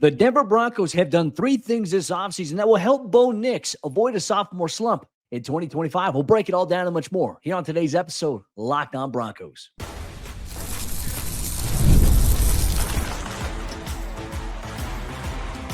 The Denver Broncos have done 3 things this offseason that will help Bo Nix avoid a sophomore slump in 2025. We'll break it all down and much more here on today's episode, Locked On Broncos.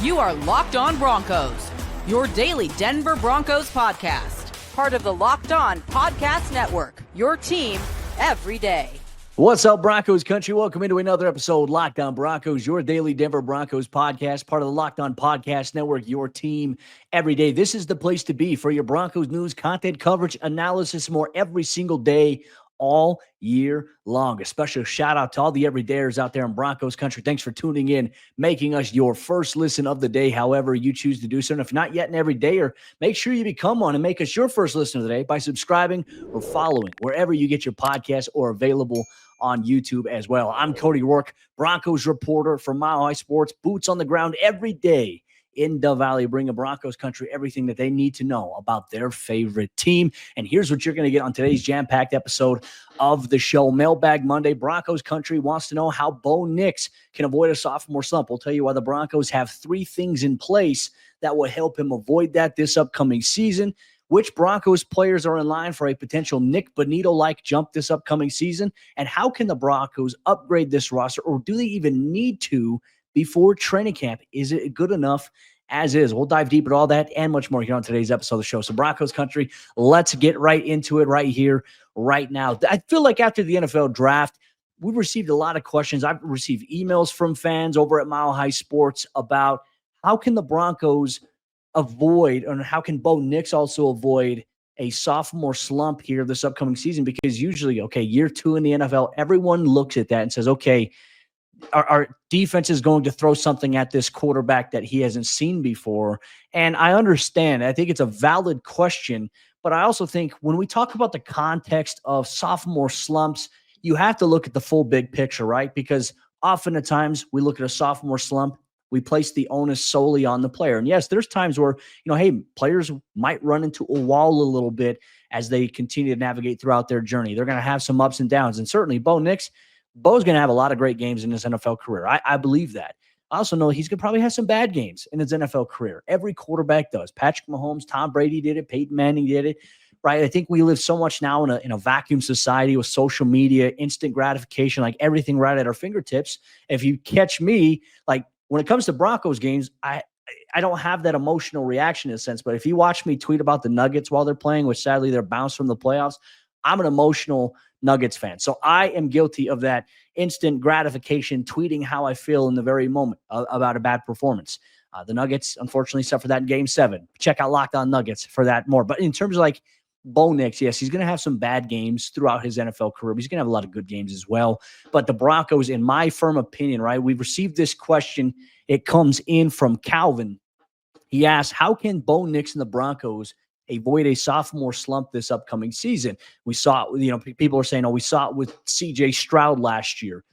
You are Locked On Broncos, your daily Denver Broncos podcast. Part of the Locked On Podcast Network, your team every day. What's up, Broncos Country? Welcome into another episode, Locked On Broncos, your daily Denver Broncos podcast, part of the Locked On Podcast Network, your team every day. This is the place to be for your Broncos news, content, coverage, analysis, more every single day, all year long. A special shout out to all the everydayers out there in Broncos Country. Thanks for tuning in, making us your first listen of the day, however you choose to do so. And if not yet an everydayer, make sure you become one and make us your first listen of the day by subscribing or following wherever you get your podcast or available on YouTube as well. I'm Cody Roark, Broncos reporter for Mile High Sports, boots on the ground every day in the Valley, bringing Broncos Country everything that they need to know about their favorite team. And here's what you're going to get on today's jam-packed episode of the show. Mailbag Monday. Broncos Country wants to know how Bo Nix can avoid a sophomore slump. We'll tell you why the Broncos have 3 things in place that will help him avoid that this upcoming season. Which Broncos players are in line for a potential Nik Bonitto-like jump this upcoming season? And how can the Broncos upgrade this roster, or do they even need to before training camp? Is it good enough as is? We'll dive deep into all that and much more here on today's episode of the show. So Broncos Country, let's get right into it right here, right now. I feel like after the NFL draft, we've received a lot of questions. I've received emails from fans over at Mile High Sports about how can the Broncos avoid, and how can Bo Nix also avoid a sophomore slump here this upcoming season? Because usually, okay, year 2 in the NFL, everyone looks at that and says, okay, our defense is going to throw something at this quarterback that he hasn't seen before. And I understand. I think it's a valid question. But I also think when we talk about the context of sophomore slumps, you have to look at the full big picture, right? Because often at times we look at a sophomore slump, we place the onus solely on the player. And yes, there's times where, hey, players might run into a wall a little bit as they continue to navigate throughout their journey. They're going to have some ups and downs. And certainly Bo's going to have a lot of great games in his NFL career. I believe that. I also know he's going to probably have some bad games in his NFL career. Every quarterback does. Patrick Mahomes, Tom Brady did it. Peyton Manning did it. Right? I think we live so much now in a vacuum society with social media, instant gratification, like everything right at our fingertips. If you catch me, like, when it comes to Broncos games, I don't have that emotional reaction in a sense. But if you watch me tweet about the Nuggets while they're playing, which sadly they're bounced from the playoffs, I'm an emotional Nuggets fan. So I am guilty of that instant gratification, tweeting how I feel in the very moment about a bad performance. The Nuggets, unfortunately, suffered that in Game 7. Check out Locked On Nuggets for that more. But in terms of like Bo Nix, yes, he's going to have some bad games throughout his NFL career. But he's going to have a lot of good games as well. But the Broncos, in my firm opinion, right, we've received this question. It comes in from Calvin. He asks, how can Bo Nix and the Broncos avoid a sophomore slump this upcoming season? We saw it, people are saying, we saw it with C.J. Stroud last year.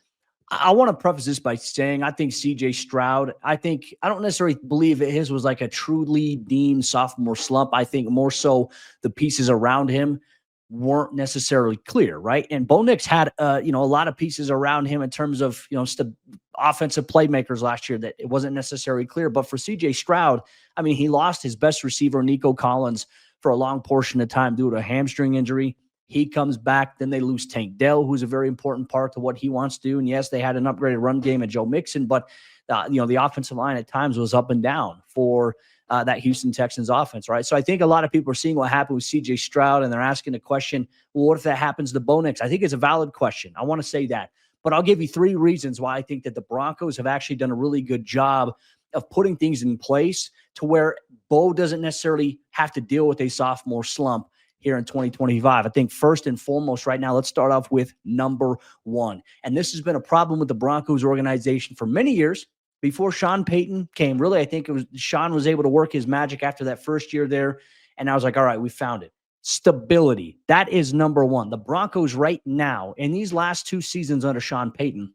I want to preface this by saying I think C.J. Stroud, I don't necessarily believe that his was like a truly deemed sophomore slump. I think more so the pieces around him weren't necessarily clear, right? And Bo Nix had, a lot of pieces around him in terms of, offensive playmakers last year that it wasn't necessarily clear. But for C.J. Stroud, he lost his best receiver, Nico Collins, for a long portion of time due to a hamstring injury. He comes back. Then they lose Tank Dell, who's a very important part to what he wants to do. And yes, they had an upgraded run game at Joe Mixon, but the offensive line at times was up and down for that Houston Texans offense, right? So I think a lot of people are seeing what happened with C.J. Stroud, and they're asking the question, well, what if that happens to Bo Nix? I think it's a valid question. I want to say that. But I'll give you 3 reasons why I think that the Broncos have actually done a really good job of putting things in place to where Bo doesn't necessarily have to deal with a sophomore slump here in 2025. I think first and foremost right now, let's start off with number 1. And this has been a problem with the Broncos organization for many years before Sean Payton came. Really, I think Sean was able to work his magic after that first year there. And I was like, all right, we found it. Stability. That is number 1. The Broncos right now, in these last 2 seasons under Sean Payton,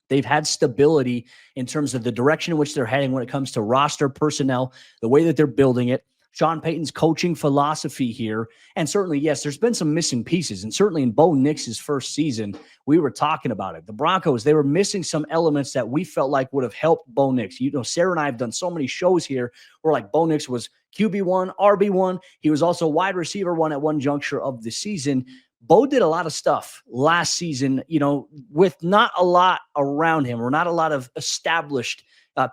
they've had stability in terms of the direction in which they're heading when it comes to roster personnel, the way that they're building it. Sean Payton's coaching philosophy here. And certainly, yes, there's been some missing pieces. And certainly in Bo Nix's first season, we were talking about it. The Broncos, they were missing some elements that we felt like would have helped Bo Nix. Sayre and I have done so many shows here where like Bo Nix was QB1, RB1. He was also wide receiver one at one juncture of the season. Bo did a lot of stuff last season, with not a lot around him or not a lot of established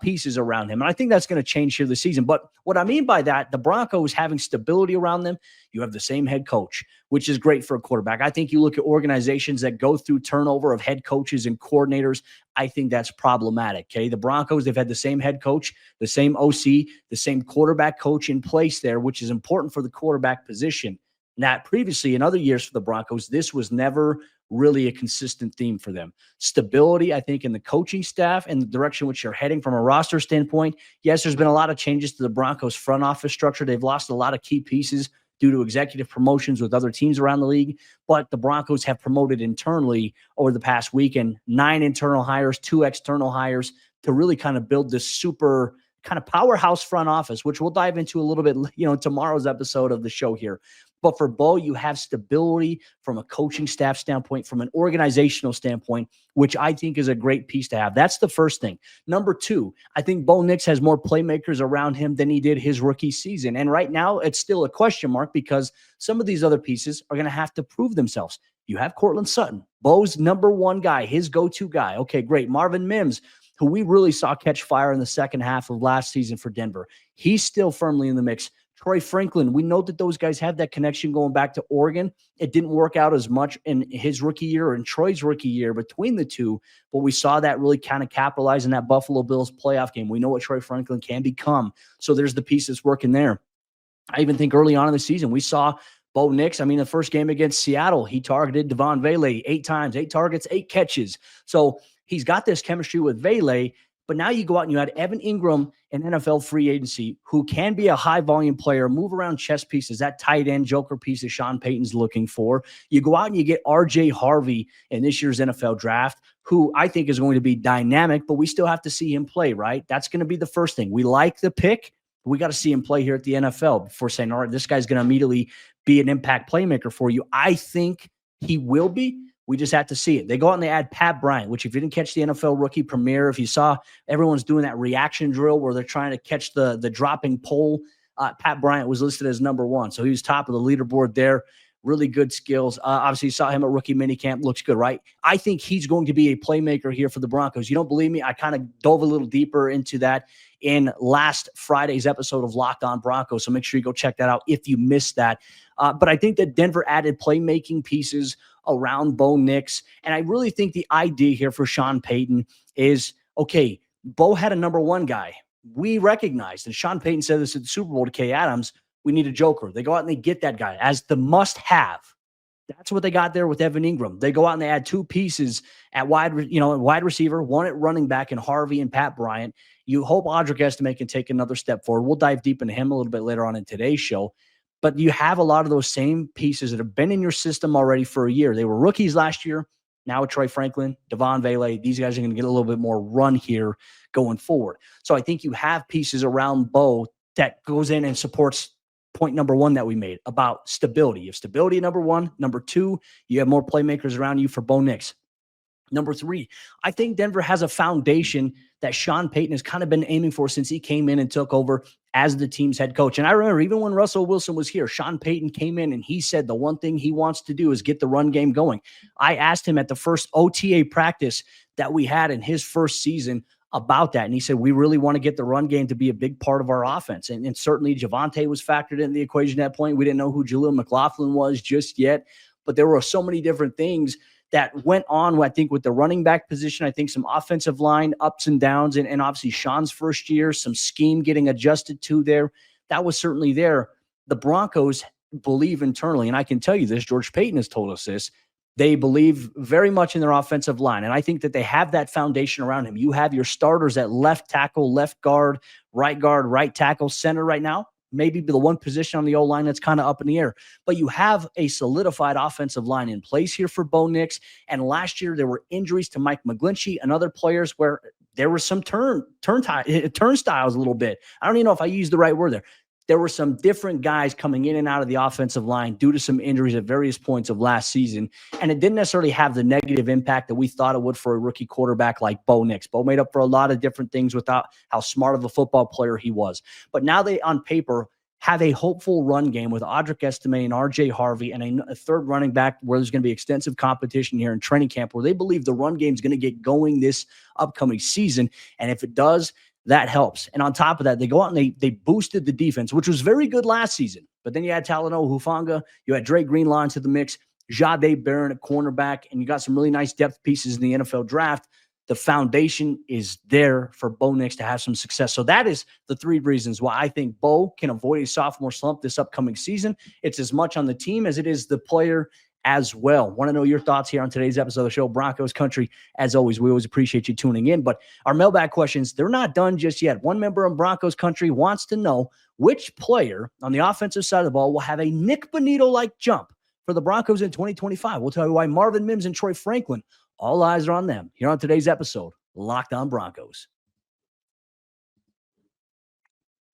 pieces around him. And I think that's going to change here this season. But what I mean by that, the Broncos having stability around them, you have the same head coach, which is great for a quarterback. I think you look at organizations that go through turnover of head coaches and coordinators, I think that's problematic. Okay. The Broncos, they've had the same head coach, the same OC, the same quarterback coach in place there, which is important for the quarterback position. Now, previously in other years for the Broncos, this was never really a consistent theme for them. Stability, I think, in the coaching staff and the direction which you're heading from a roster standpoint. Yes, there's been a lot of changes to the Broncos front office structure. They've lost a lot of key pieces due to executive promotions with other teams around the league, but the Broncos have promoted internally over the past weekend, 9 internal hires, 2 external hires to really kind of build this super kind of powerhouse front office, which we'll dive into a little bit, tomorrow's episode of the show here. But for Bo, you have stability from a coaching staff standpoint, from an organizational standpoint, which I think is a great piece to have. That's the first thing. Number 2, I think Bo Nix has more playmakers around him than he did his rookie season. And right now, it's still a question mark because some of these other pieces are going to have to prove themselves. You have Courtland Sutton, Bo's number 1 guy, his go-to guy. Okay, great. Marvin Mims, who we really saw catch fire in the second half of last season for Denver. He's still firmly in the mix. Troy Franklin, we know that those guys have that connection going back to Oregon. It didn't work out as much in his rookie year or in Troy's rookie year between the two, but we saw that really kind of capitalize in that Buffalo Bills playoff game. We know what Troy Franklin can become. So there's the pieces working there. I even think early on in the season, we saw Bo Nix. The first game against Seattle, he targeted Devon Vele 8 times, 8 targets, 8 catches. So he's got this chemistry with Vele. But now you go out and you add Evan Ingram, an NFL free agency, who can be a high-volume player, move around chess pieces, that tight end joker piece that Sean Payton's looking for. You go out and you get R.J. Harvey in this year's NFL draft, who I think is going to be dynamic, but we still have to see him play, right? That's going to be the first thing. We like the pick, but we got to see him play here at the NFL before saying, all right, this guy's going to immediately be an impact playmaker for you. I think he will be. We just have to see it. They go out and they add Pat Bryant, which if you didn't catch the NFL rookie premiere, if you saw everyone's doing that reaction drill where they're trying to catch the dropping pole, Pat Bryant was listed as number 1. So he was top of the leaderboard there. Really good skills. Obviously, you saw him at rookie minicamp. Looks good, right? I think he's going to be a playmaker here for the Broncos. You don't believe me? I kind of dove a little deeper into that in last Friday's episode of Locked On Broncos. So make sure you go check that out if you missed that. But I think that Denver added playmaking pieces around Bo Nix. And I really think the idea here for Sean Payton is, okay, Bo had a number 1 guy. We recognized, and Sean Payton said this at the Super Bowl to Kay Adams, we need a joker. They go out and they get that guy as the must-have. That's what they got there with Evan Ingram. They go out and they add 2 pieces at wide receiver, 1 at running back in Harvey and Pat Bryant. You hope Audric Estime can take another step forward. We'll dive deep into him a little bit later on in today's show. But you have a lot of those same pieces that have been in your system already for a year. They were rookies last year. Now with Troy Franklin, Devon Vele, these guys are going to get a little bit more run here going forward. So I think you have pieces around Bo that goes in and supports point number 1 that we made about stability. You have stability, number 1. Number 2, you have more playmakers around you for Bo Nix. Number 3, I think Denver has a foundation that Sean Payton has kind of been aiming for since he came in and took over as the team's head coach. And I remember even when Russell Wilson was here, Sean Payton came in and he said the one thing he wants to do is get the run game going. I asked him at the first OTA practice that we had in his first season about that. And he said, we really want to get the run game to be a big part of our offense. And certainly Javonte was factored into the equation at that point. We didn't know who Jaleel McLaughlin was just yet, but there were so many different things that went on, I think, with the running back position. I think some offensive line ups and downs, and obviously Sean's first year, some scheme getting adjusted to there. That was certainly there. The Broncos believe internally, and I can tell you this, George Payton has told us this, they believe very much in their offensive line, and I think that they have that foundation around him. You have your starters at left tackle, left guard, right tackle, center right now. Maybe the one position on the O-line that's kind of up in the air. But you have a solidified offensive line in place here for Bo Nix. And last year, there were injuries to Mike McGlinchey and other players where there was some turnstiles a little bit. I don't even know if I used the right word there. there were some different guys coming in and out of the offensive line due to some injuries at various points of last season. And it didn't necessarily have the negative impact that we thought it would for a rookie quarterback like Bo Nix. Bo made up for a lot of different things without how smart of a football player he was. But now they, on paper, have a hopeful run game with Audric Estime and RJ Harvey and a third running back where there's going to be extensive competition here in training camp, where they believe the run game is going to get going this upcoming season. And if it does, that helps. And on top of that, they go out and they boosted the defense, which was very good last season. But then you had Talanoa Hufanga, you had Dre Greenlaw into the mix, Jahdae Barron at cornerback, and you got some really nice depth pieces in the NFL draft. The foundation is there for Bo Nix to have some success. So that is the three reasons why I think Bo can avoid a sophomore slump this upcoming season. It's as much on the team as it is the player as well. Want to know your thoughts here on today's episode of the show, Broncos Country. As always, we always appreciate you tuning in. But our mailbag questions, they're not done just yet. One member of Broncos Country wants to know which player on the offensive side of the ball will have a Nik Bonitto-like jump for the Broncos in 2025. We'll tell you why Marvin Mims and Troy Franklin, all eyes are on them here on today's episode, Locked On Broncos.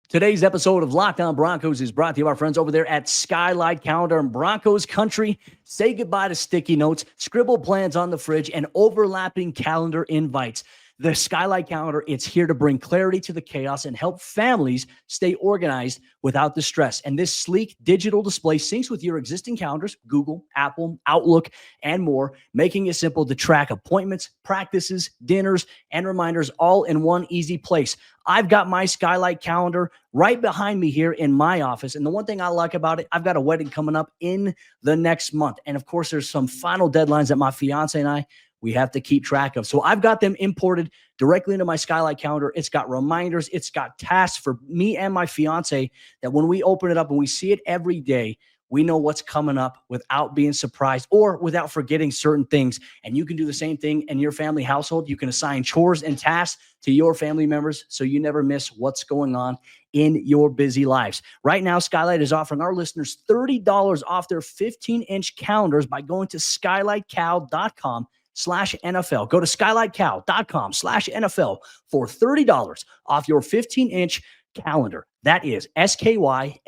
Today's episode of Locked On Broncos is brought to you by our friends over there at Skylight Calendar and Broncos Country. Say goodbye to sticky notes, scribble plans on the fridge, and overlapping calendar invites. The Skylight Calendar, it's here to bring clarity to the chaos and help families stay organized without the stress. And this sleek digital display syncs with your existing calendars, Google, Apple, Outlook, and more, making it simple to track appointments, practices, dinners, and reminders all in one easy place. I've got my Skylight Calendar right behind me here in my office. And the one thing I like about it, I've got a wedding coming up in the next month. And of course, there's some final deadlines that my fiance and we have to keep track of. So I've got them imported directly into my Skylight Calendar. It's got reminders. It's got tasks for me and my fiance that when we open it up and we see it every day, we know what's coming up without being surprised or without forgetting certain things. And you can do the same thing in your family household. You can assign chores and tasks to your family members so you never miss what's going on in your busy lives. Right now, Skylight is offering our listeners $30 off their 15-inch calendars by going to skylightcal.com/NFL. Go to skylightcal.com/NFL for $30 off your 15-inch calendar. That is SKYLIGHT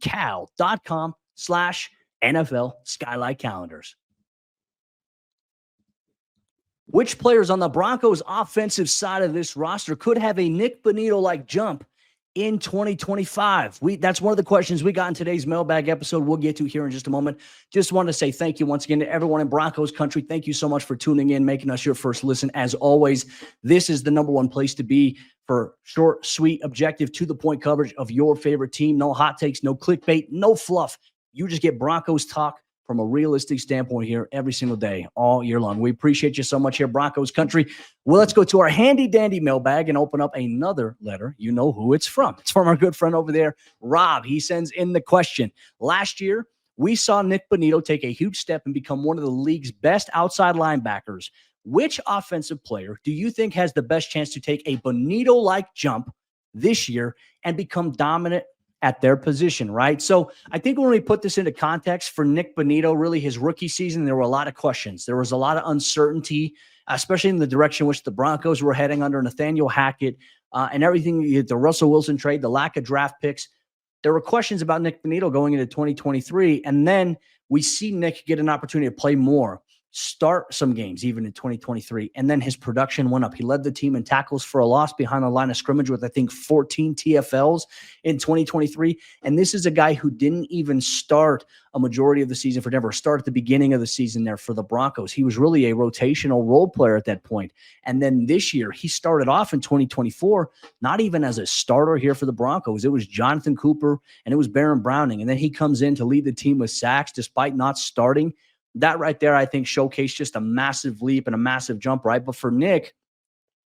cal.com/NFL Skylight Calendars. Which players on the Broncos offensive side of this roster could have a Nik Bonitto-like jump in 2025? That's one of the questions we got in today's mailbag episode. We'll get to here in just a moment. Just wanted to say thank you once again to everyone in Broncos Country. Thank you so much for tuning in, making us your first listen. As always, this is the number one place to be for short, sweet, objective, to-the-point coverage of your favorite team. No hot takes, no clickbait, no fluff. You just get Broncos talk from a realistic standpoint here every single day, all year long. We appreciate you so much here, Broncos Country. Well, let's go to our handy-dandy mailbag and open up another letter. You know who it's from. It's from our good friend over there, Rob. He sends in the question. Last year, we saw Nik Bonitto take a huge step and become one of the league's best outside linebackers. Which offensive player do you think has the best chance to take a Bonitto-like jump this year and become dominant at their position, right? So I think when we put this into context for Nik Bonitto, really his rookie season, there were a lot of questions. There was a lot of uncertainty, especially in the direction which the Broncos were heading under Nathaniel Hackett and everything, the Russell Wilson trade, the lack of draft picks. There were questions about Nik Bonitto going into 2023, and then we see Nik get an opportunity to play more, start some games even in 2023, and then his production went up. He led the team in tackles for a loss behind the line of scrimmage with, I think, 14 TFLs in 2023, and this is a guy who didn't even start a majority of the season for Denver, start at the beginning of the season there for the Broncos. He was really a rotational role player at that point, and then this year, he started off in 2024, not even as a starter here for the Broncos. It was Jonathan Cooper, and it was Baron Browning, and then he comes in to lead the team with sacks despite not starting. That right there, I think, showcased just a massive leap and a massive jump, right? But for Nik,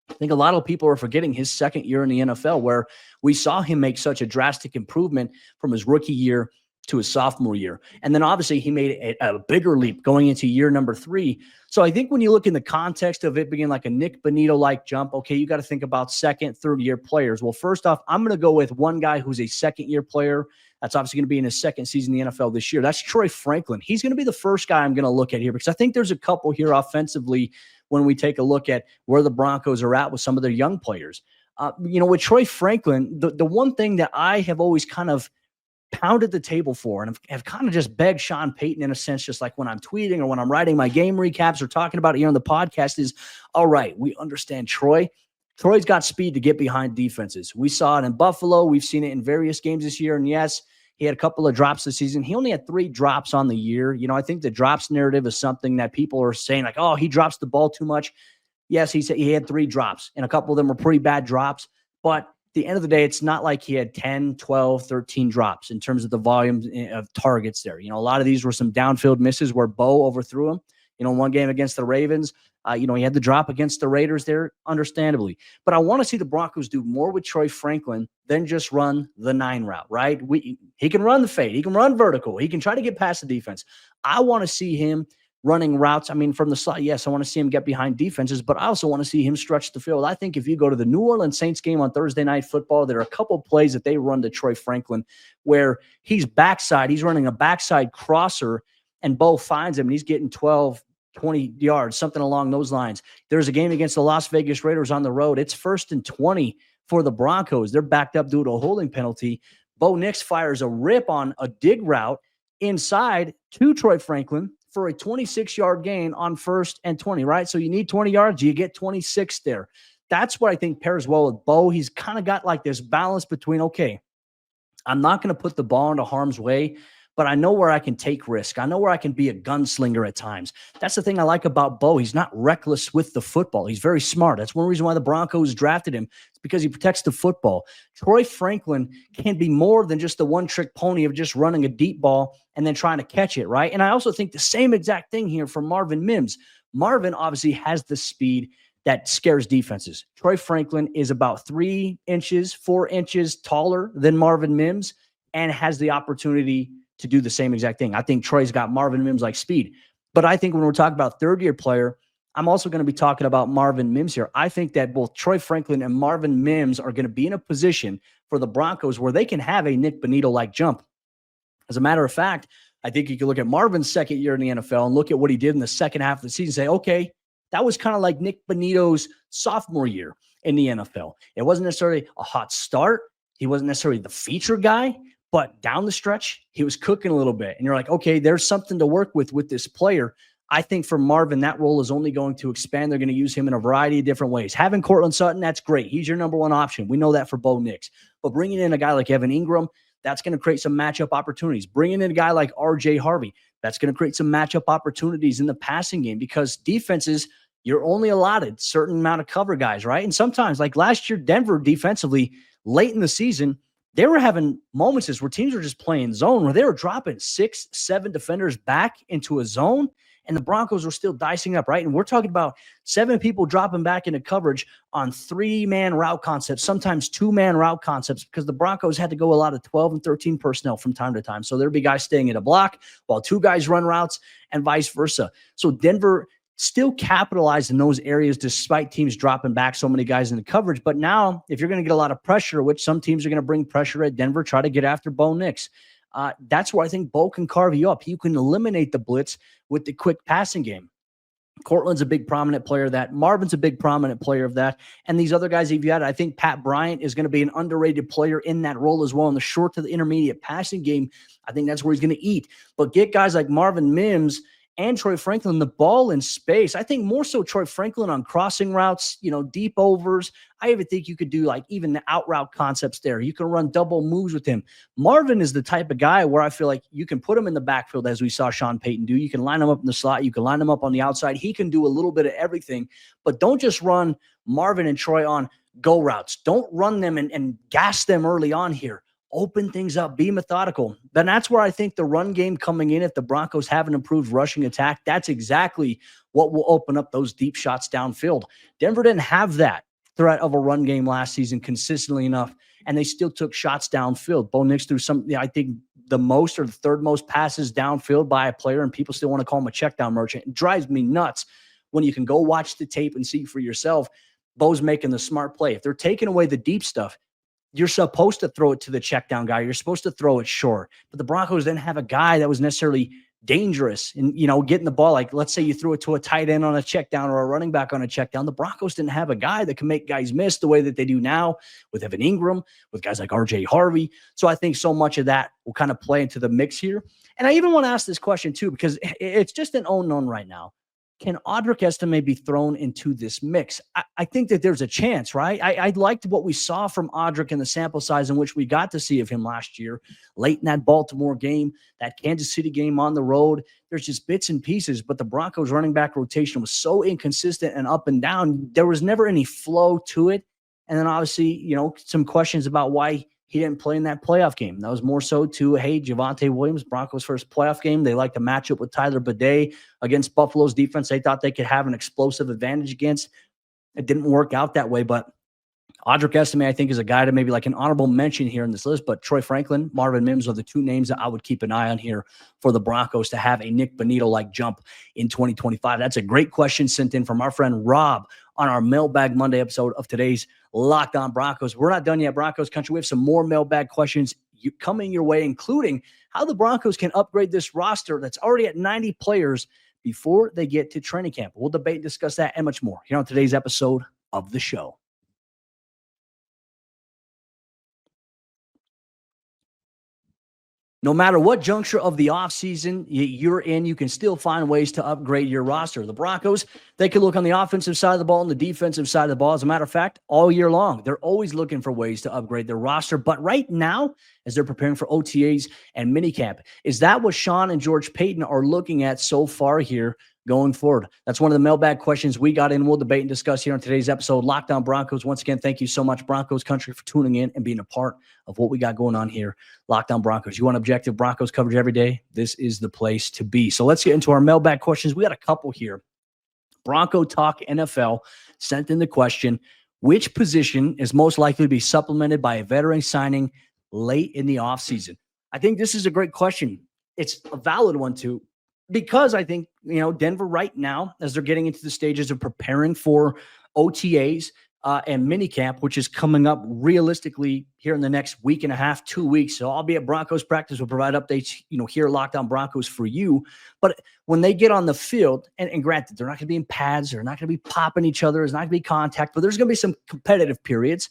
I think a lot of people are forgetting his second year in the NFL, where we saw him make such a drastic improvement from his rookie year to his sophomore year. And then obviously he made a bigger leap going into year number 3. So I think when you look in the context of it being like a Nik Bonitto-like jump, okay, you got to think about second, third-year players. Well, first off, I'm going to go with one guy who's a second-year player. That's obviously going to be in his second season in the NFL this year. That's Troy Franklin. He's going to be the first guy I'm going to look at here because I think there's a couple here offensively when we take a look at where the Broncos are at with some of their young players. With Troy Franklin, the one thing that I have always kind of pounded the table for and have kind of just begged Sean Payton in a sense, just like when I'm tweeting or when I'm writing my game recaps or talking about it here on the podcast is, all right, we understand Troy. Troy's got speed to get behind defenses. We saw it in Buffalo. We've seen it in various games this year. And yes, he had a couple of drops this season. He only had 3 drops on the year. I think the drops narrative is something that people are saying like, oh, he drops the ball too much. Yes, he said he had 3 drops, and a couple of them were pretty bad drops. But at the end of the day, it's not like he had 10, 12, 13 drops in terms of the volume of targets there. A lot of these were some downfield misses where Bo overthrew him. One game against the Ravens, he had the drop against the Raiders there, understandably. But I want to see the Broncos do more with Troy Franklin than just run the 9 route, right? He can run the fade. He can run vertical. He can try to get past the defense. I want to see him running routes. I mean, from the slot, yes, I want to see him get behind defenses, but I also want to see him stretch the field. I think if you go to the New Orleans Saints game on Thursday Night Football, there are a couple plays that they run to Troy Franklin where he's running a backside crosser, and Bo finds him, and he's getting 12, 20 yards, something along those lines. There's a game against the Las Vegas Raiders on the road. It's 1st and 20 for the Broncos. They're backed up due to a holding penalty. Bo Nix fires a rip on a dig route inside to Troy Franklin for a 26-yard gain on 1st and 20, right? So you need 20 yards. You get 26 there. That's what I think pairs well with Bo. He's kind of got like this balance between, okay, I'm not going to put the ball into harm's way, but I know where I can take risk. I know where I can be a gunslinger at times. That's the thing I like about Bo. He's not reckless with the football. He's very smart. That's one reason why the Broncos drafted him. It's because he protects the football. Troy Franklin can be more than just the one-trick pony of just running a deep ball and then trying to catch it, right? And I also think the same exact thing here for Marvin Mims. Marvin obviously has the speed that scares defenses. Troy Franklin is about 4 inches taller than Marvin Mims and has the opportunity to do the same exact thing. I think Troy's got Marvin Mims like speed. But I think when we're talking about third-year player, I'm also going to be talking about Marvin Mims here. I think that both Troy Franklin and Marvin Mims are going to be in a position for the Broncos where they can have a Nik Bonitto-like jump. As a matter of fact, I think you can look at Marvin's second year in the NFL and look at what he did in the second half of the season and say, okay, that was kind of like Nik Bonitto's sophomore year in the NFL. It wasn't necessarily a hot start. He wasn't necessarily the feature guy. But down the stretch, he was cooking a little bit. And you're like, okay, there's something to work with this player. I think for Marvin, that role is only going to expand. They're going to use him in a variety of different ways. Having Courtland Sutton, that's great. He's your number 1 option. We know that for Bo Nix. But bringing in a guy like Evan Ingram, that's going to create some matchup opportunities. Bringing in a guy like R.J. Harvey, that's going to create some matchup opportunities in the passing game because defenses, you're only allotted certain amount of cover guys, right? And sometimes, like last year, Denver defensively, late in the season, they were having moments where teams were just playing zone, where they were dropping 6, 7 defenders back into a zone, and the Broncos were still dicing up, right? And we're talking about 7 people dropping back into coverage on 3-man route concepts, sometimes 2-man route concepts, because the Broncos had to go a lot of 12 and 13 personnel from time to time. So there'd be guys staying in a block while 2 guys run routes and vice versa. So Denver still capitalized in those areas despite teams dropping back so many guys in the coverage. But now, if you're going to get a lot of pressure, which some teams are going to bring pressure at Denver, try to get after Bo Nix. That's where I think Bo can carve you up. You can eliminate the blitz with the quick passing game. Courtland's a big prominent player of that. Marvin's a big prominent player of that. And these other guys, if you had, I think Pat Bryant is going to be an underrated player in that role as well in the short to the intermediate passing game. I think that's where he's going to eat. But get guys like Marvin Mims and Troy Franklin the ball in space. I think more so Troy Franklin on crossing routes, deep overs. I even think you could do like even the out route concepts there. You can run double moves with him. Marvin is the type of guy where I feel like you can put him in the backfield as we saw Sean Payton do. You can line him up in the slot. You can line him up on the outside. He can do a little bit of everything, but don't just run Marvin and Troy on go routes. Don't run them and gas them early on here. Open things up, be methodical. Then that's where I think the run game coming in, if the Broncos have an improved rushing attack, that's exactly what will open up those deep shots downfield. Denver didn't have that threat of a run game last season consistently enough, and they still took shots downfield. Bo Nix threw I think the most or the third most passes downfield by a player, and people still want to call him a check down merchant. It drives me nuts when you can go watch the tape and see for yourself. Bo's making the smart play. If they're taking away the deep stuff, you're supposed to throw it to the check down guy. You're supposed to throw it short. But the Broncos didn't have a guy that was necessarily dangerous and, getting the ball. Like, let's say you threw it to a tight end on a check down or a running back on a check down. The Broncos didn't have a guy that can make guys miss the way that they do now with Evan Ingram, with guys like RJ Harvey. So I think so much of that will kind of play into the mix here. And I even want to ask this question too, because it's just an unknown right now. Can Audric Estime be thrown into this mix? I think that there's a chance, right? I liked what we saw from Audric in the sample size in which we got to see of him last year, late in that Baltimore game, that Kansas City game on the road. There's just bits and pieces, but the Broncos running back rotation was so inconsistent and up and down. There was never any flow to it. And then obviously, some questions about why he didn't play in that playoff game. That was more so to, hey, Javonte Williams, Broncos' first playoff game. They like to match up with Tyler Bidet against Buffalo's defense. They thought they could have an explosive advantage against. It didn't work out that way, but Audric Estime, I think, is a guy to maybe like an honorable mention here in this list. But Troy Franklin, Marvin Mims are the two names that I would keep an eye on here for the Broncos to have a Nik Bonitto-like jump in 2025. That's a great question sent in from our friend Rob on our Mailbag Monday episode of today's Locked On Broncos. We're not done yet, Broncos Country. We have some more mailbag questions coming your way, including how the Broncos can upgrade this roster that's already at 90 players before they get to training camp. We'll debate and discuss that and much more here on today's episode of the show. No matter what juncture of the offseason you're in, you can still find ways to upgrade your roster. The Broncos, they can look on the offensive side of the ball and the defensive side of the ball. As a matter of fact, all year long, they're always looking for ways to upgrade their roster. But right now, as they're preparing for OTAs and minicamp, is that what Sean and George Payton are looking at so far here going forward? That's one of the mailbag questions we got in. We'll debate and discuss here on today's episode. Locked On Broncos. Once again, thank you so much, Broncos Country, for tuning in and being a part of what we got going on here. Locked On Broncos. You want objective Broncos coverage every day? This is the place to be. So let's get into our mailbag questions. We got a couple here. Bronco Talk NFL sent in the question, which position is most likely to be supplemented by a veteran signing late in the offseason? I think this is a great question. It's a valid one too, because I think, Denver right now, as they're getting into the stages of preparing for OTAs and minicamp, which is coming up realistically here in the next week and a half, 2 weeks. So I'll be at Broncos practice. We'll provide updates, here Locked On Broncos for you. But when they get on the field, and granted, they're not going to be in pads. They're not going to be popping each other. There's not going to be contact, but there's going to be some competitive periods,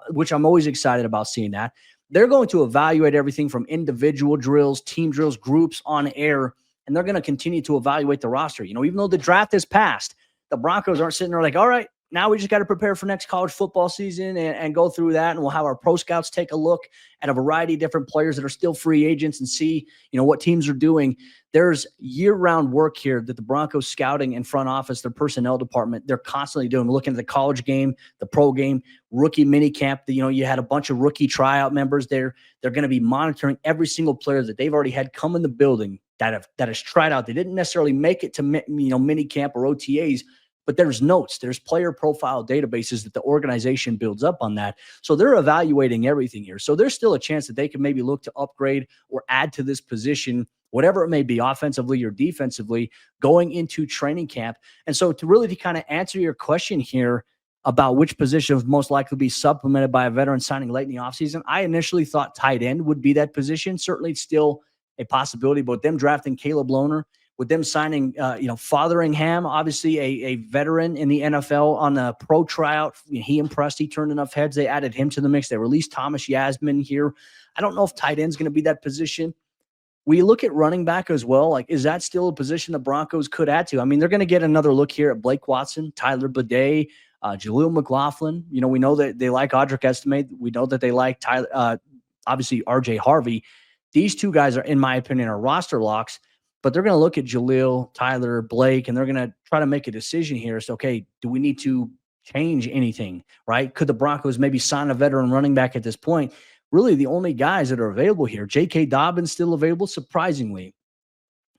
which I'm always excited about seeing that. They're going to evaluate everything from individual drills, team drills, groups on air, and they're going to continue to evaluate the roster. Even though the draft is passed, the Broncos aren't sitting there like, all right, now we just got to prepare for next college football season and go through that. And we'll have our pro scouts take a look at a variety of different players that are still free agents and see, what teams are doing. There's year-round work here that the Broncos scouting and front office, their personnel department, they're constantly doing, looking at the college game, the pro game, rookie mini camp. You had a bunch of rookie tryout members there. They're going to be monitoring every single player that they've already had come in the building that has tried out. They didn't necessarily make it to mini camp or OTAs, but there's notes, there's player profile databases that the organization builds up on that. So they're evaluating everything here. So there's still a chance that they can maybe look to upgrade or add to this position, whatever it may be, offensively or defensively, going into training camp. And so to kind of answer your question here about which position is most likely to be supplemented by a veteran signing late in the offseason, I initially thought tight end would be that position. Certainly still a possibility, but with them drafting Caleb Lohner, with them signing, Fotheringham, obviously a veteran in the NFL on a pro tryout. He impressed. He turned enough heads. They added him to the mix. They released Thomas Yasmin here. I don't know if tight end's going to be that position. We look at running back as well. Like, is that still a position the Broncos could add to? I mean, they're going to get another look here at Blake Watson, Tyler Bidet, Jaleel McLaughlin. We know that they like Audric Estime. We know that they like Tyler, obviously RJ Harvey. These two guys are, in my opinion, are roster locks. But they're going to look at Jaleel, Tyler, Blake, and they're going to try to make a decision here. So, okay, do we need to change anything, right? Could the Broncos maybe sign a veteran running back at this point? Really, the only guys that are available here, J.K. Dobbins still available, surprisingly,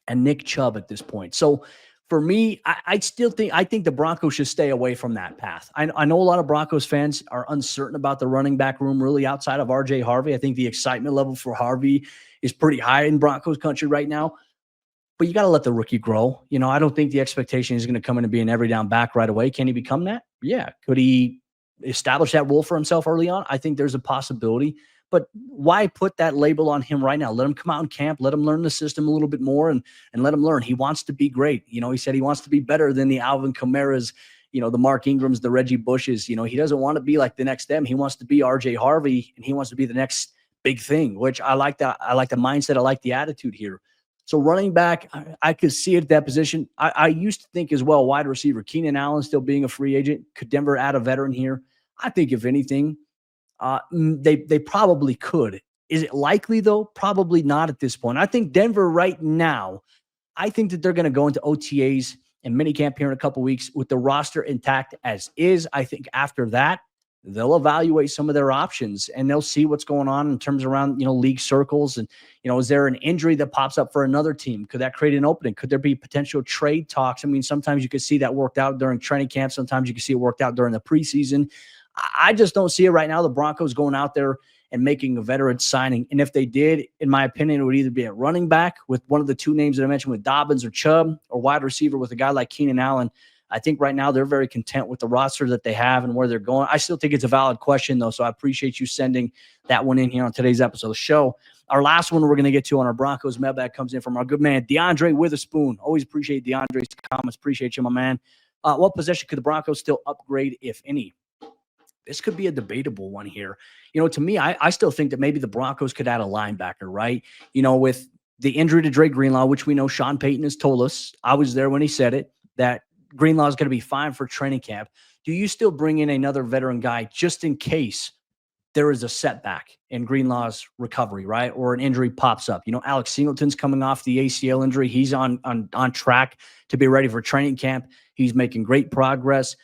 and Nick Chubb at this point. So, for me, I think the Broncos should stay away from that path. I know a lot of Broncos fans are uncertain about the running back room, really outside of RJ Harvey. I think the excitement level for Harvey is pretty high in Broncos country right now. But you got to let the rookie grow. I don't think the expectation is going to come in and be an every down back right away. Can he become that? Yeah. Could he establish that role for himself early on? I think there's a possibility. But why put that label on him right now? Let him come out in camp. Let him learn the system a little bit more and let him learn. He wants to be great. He said he wants to be better than the Alvin Kamara's, the Mark Ingrams, the Reggie Bushes. He doesn't want to be like the next them. He wants to be RJ Harvey, and he wants to be the next big thing, which I like that. I like the mindset. I like the attitude here. So running back, I could see it at that position. I used to think as well, wide receiver, Keenan Allen still being a free agent. Could Denver add a veteran here? I think if anything, they probably could. Is it likely though? Probably not at this point. I think Denver right now, I think that they're going to go into OTAs and minicamp here in a couple weeks with the roster intact as is. I think after that, they'll evaluate some of their options and they'll see what's going on in terms around, league circles. And, is there an injury that pops up for another team? Could that create an opening? Could there be potential trade talks? I mean, sometimes you could see that worked out during training camp. Sometimes you can see it worked out during the preseason. I just don't see it right now. The Broncos going out there and making a veteran signing. And if they did, in my opinion, it would either be a running back with one of the two names that I mentioned with Dobbins or Chubb, or wide receiver with a guy like Keenan Allen. I think right now they're very content with the roster that they have and where they're going. I still think it's a valid question, though, so I appreciate you sending that one in here on today's episode of the show. Our last one we're going to get to on our Broncos mailbag comes in from our good man, DeAndre Witherspoon. Always appreciate DeAndre's comments. Appreciate you, my man. What possession could the Broncos still upgrade, if any? This could be a debatable one here. To me, I still think that maybe the Broncos could add a linebacker, right? With the injury to Dre Greenlaw, which we know Sean Payton has told us, I was there when he said it, that Greenlaw is going to be fine for training camp. Do you still bring in another veteran guy just in case there is a setback in Greenlaw's recovery, right? Or an injury pops up. Alex Singleton's coming off the ACL injury. He's on track to be ready for training camp. He's making great progress.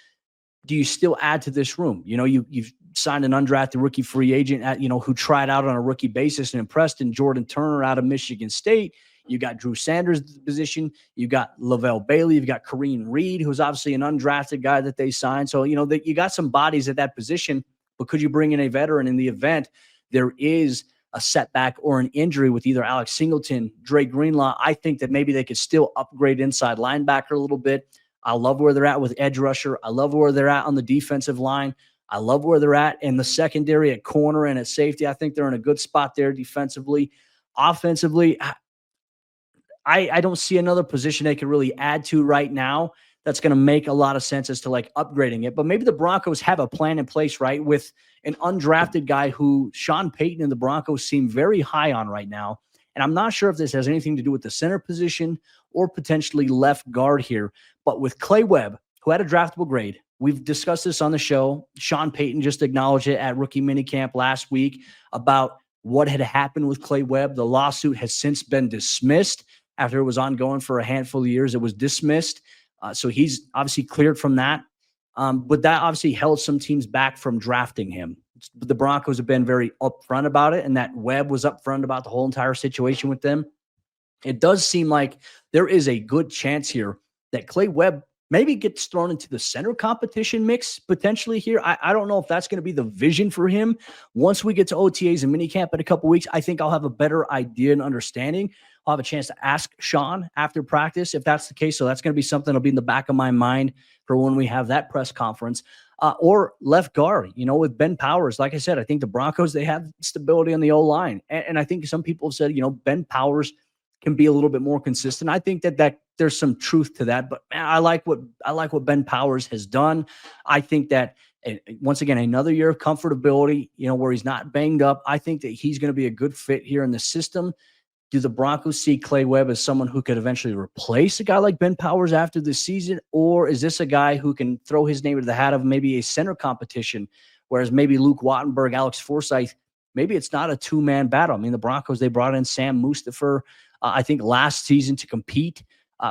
Do you still add to this room? You've signed an undrafted rookie free agent who tried out on a rookie basis and impressed, in Jordan Turner out of Michigan State. You got Drew Sanders at the position. You got Lavelle Bailey. You've got Kareem Reed, who's obviously an undrafted guy that they signed. So, you got some bodies at that position, but could you bring in a veteran in the event there is a setback or an injury with either Alex Singleton, Dre Greenlaw? I think that maybe they could still upgrade inside linebacker a little bit. I love where they're at with edge rusher. I love where they're at on the defensive line. I love where they're at in the secondary at corner and at safety. I think they're in a good spot there defensively. Offensively, I don't see another position they could really add to right now that's going to make a lot of sense as to upgrading it. But maybe the Broncos have a plan in place, right, with an undrafted guy who Sean Payton and the Broncos seem very high on right now. And I'm not sure if this has anything to do with the center position or potentially left guard here. But with Clay Webb, who had a draftable grade, we've discussed this on the show. Sean Payton just acknowledged it at rookie minicamp last week about what had happened with Clay Webb. The lawsuit has since been dismissed. After it was ongoing for a handful of years, it was dismissed. So he's obviously cleared from that. But that obviously held some teams back from drafting him. The Broncos have been very upfront about it, and that Webb was upfront about the whole entire situation with them. It does seem like there is a good chance here that Clay Webb maybe gets thrown into the center competition mix potentially here. I don't know if that's going to be the vision for him. Once we get to OTAs and minicamp in a couple weeks, I think I'll have a better idea and understanding. I'll have a chance to ask Sean after practice if that's the case. So that's going to be something that'll be in the back of my mind for when we have that press conference. Or left guard, with Ben Powers. Like I said, I think the Broncos, they have stability on the O-line. And I think some people have said, Ben Powers can be a little bit more consistent. I think that there's some truth to that. But man, I like what Ben Powers has done. I think that, once again, another year of comfortability, where he's not banged up. I think that he's going to be a good fit here in the system. Do the Broncos see Clay Webb as someone who could eventually replace a guy like Ben Powers after this season? Or is this a guy who can throw his name into the hat of maybe a center competition, whereas maybe Luke Wattenberg, Alex Forsythe, maybe it's not a two-man battle? I mean, the Broncos, they brought in Sam Mustipher, I think, last season to compete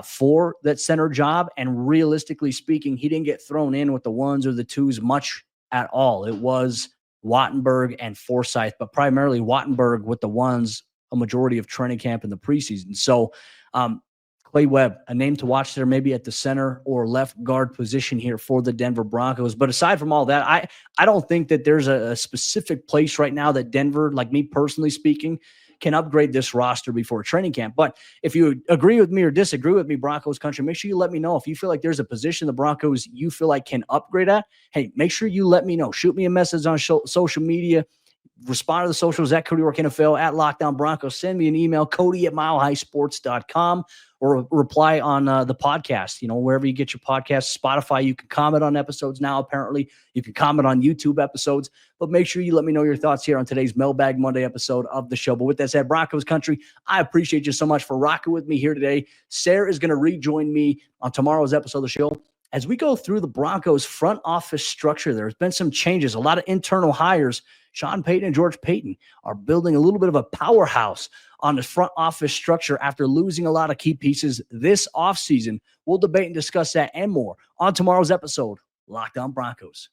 for that center job. And realistically speaking, he didn't get thrown in with the ones or the twos much at all. It was Wattenberg and Forsythe, but primarily Wattenberg with the ones a majority of training camp in the preseason. So Clay Webb, a name to watch there, maybe at the center or left guard position here for the Denver Broncos. But aside from all that, I don't think that there's a specific place right now that Denver, like me personally speaking, can upgrade this roster before training camp. But if you agree with me or disagree with me, Broncos Country, make sure you let me know. If you feel like there's a position the Broncos you feel like can upgrade at, hey, make sure you let me know. Shoot me a message on social media. respond to the socials at Cody Roark NFL, at Locked On Broncos. Send me an email, Cody@milehighsports.com, or reply on the podcast. Wherever you get your podcast, Spotify, you can comment on episodes now, apparently. You can comment on YouTube episodes, but make sure you let me know your thoughts here on today's Mailbag Monday episode of the show. But with that said, Broncos Country, I appreciate you so much for rocking with me here today. Sayre is going to rejoin me on tomorrow's episode of the show as we go through the Broncos front office structure. There's been some changes, a lot of internal hires. Sean Payton and George Payton are building a little bit of a powerhouse on the front office structure after losing a lot of key pieces this offseason. We'll debate and discuss that and more on tomorrow's episode, Locked On Broncos.